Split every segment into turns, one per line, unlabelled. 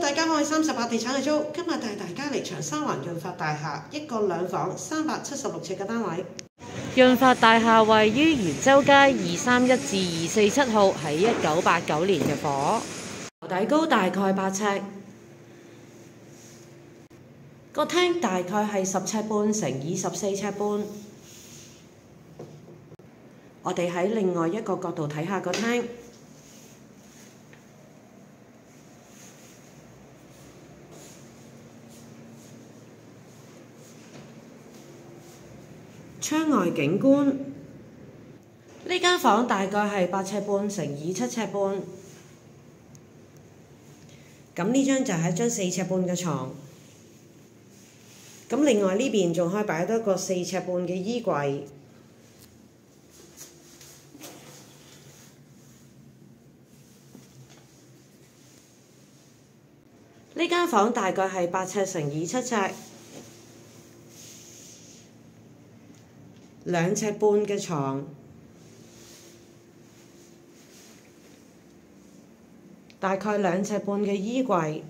大家好，係38地產嘅租，今日帶大家嚟長沙灣潤發大廈一個2房376尺嘅單位。
潤發大廈位於元州街231至247號，喺1989年入伙，樓底高大概8尺，個廳大概係10尺半乘24尺半。我哋喺另外一個角度睇下個廳。窗外景觀，呢間房大概係8尺半乘27尺半。咁呢張就係一張4尺半嘅床。咁另外呢邊仲可以擺多一個4尺半嘅衣櫃。呢間房大概係8尺乘27尺。2尺半嘅床，大概2尺半嘅衣櫃，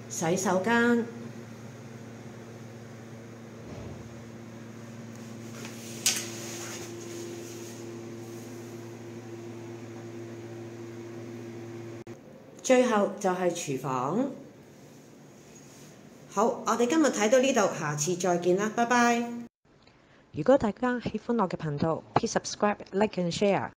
洗手間，最後就係廚房。好，我哋今日睇到呢度，下次再見啦，拜拜。如果大家喜歡我嘅頻道，please subscribe、like and share。